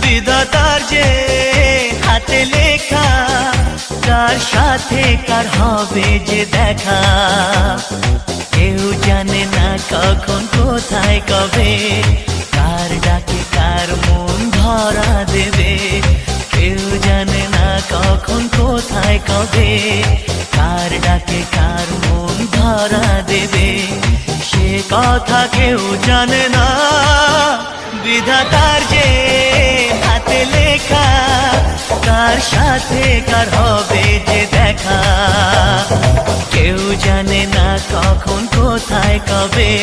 বিধাতার যে হাতে লেখা, কার সাথে কার হবে যে দেখা। কেউ জানে না কখন কোথায় কবে, কার ডাকে কার মন ধরা দেবে। কেউ জানে না কখন কোথায় কবে, কার ডাকে কার মন ধরা দেবে। সে কথা কেউ জানে না, বিধাতার যে হাতে লেখা, কার সাথে কার হবে যে দেখা। কেউ জানে না কখন কোথায় কবে,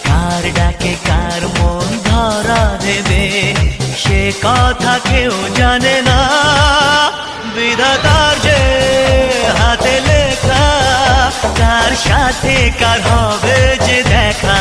কার ডাকে কার মন ধরা দেবে। সে কথা কেউ জানে না, বিধাতার যে হাতে লেখা, কার সাথে কার হবে যে দেখা।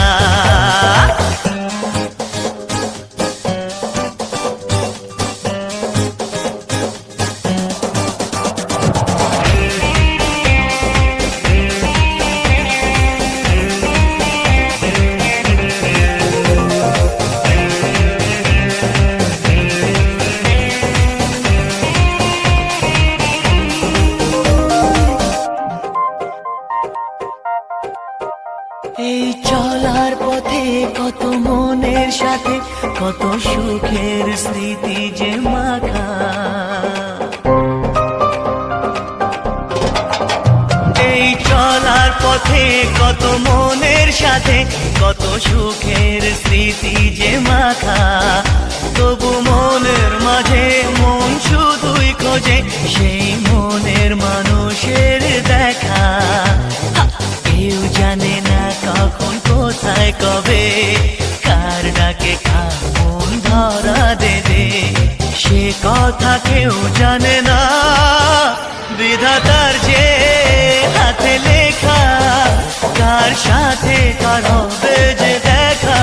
এই চলার পথে কত মনের সাথে কত সুখের স্মৃতি যে মাখা। এই চলার পথে কত মনের সাথে কত সুখের স্মৃতি যে মাখা। তবু মনের মাঝে মন শুধুই খোঁজে সেই মনের মানুষের দেখা। কেউ জানে না কখন কোথায় কবে, কার ডাকে কার মন ধরা দেবে। সে কথা কেউ জানে না, বিধাতার যে হাতে লেখা, কার সাথে কার হবে যে দেখা।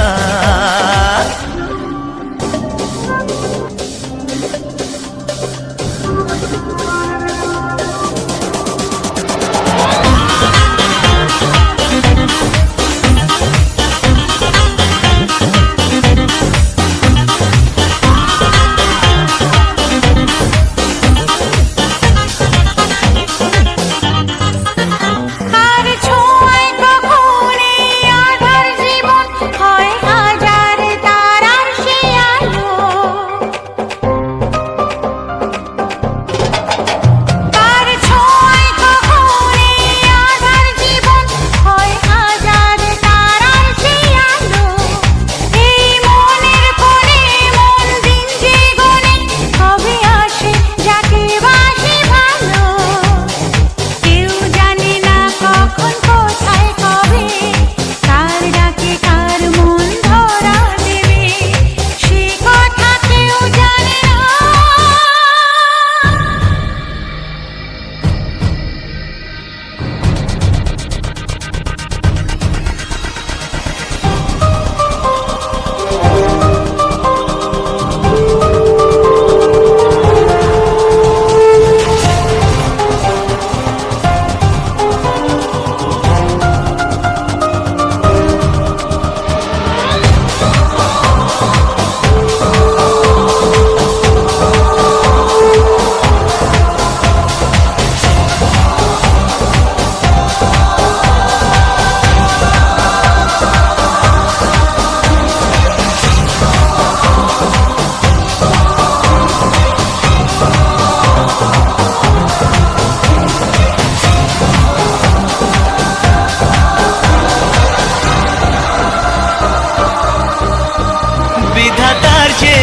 বিধাতার যে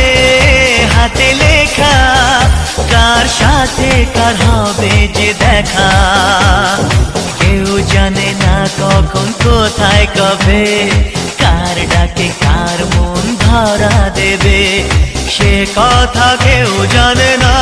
হাতে লেখা, কার সাথে কার হবে যে দেখা। কেউ জানে না কখন কোথায় কবে, কার ডাকে কার মন ধরা দেবে। সে কথা কেউ জানে না,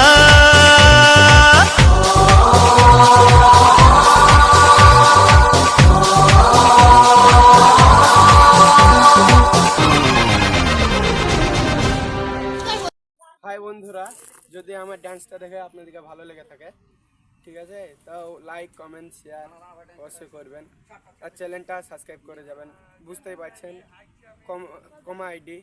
হাই বন্ধুরা, যদি আমার ডান্সটা দেখে আপনাদেরকে ভালো লেগে থাকে, ঠিক আছে, তাও লাইক কমেন্ট শেয়ার অবশ্যই করবেন, আর চ্যানেলটা সাবস্ক্রাইব করে যাবেন। বুঝতেই পারছেন, কমা আইডি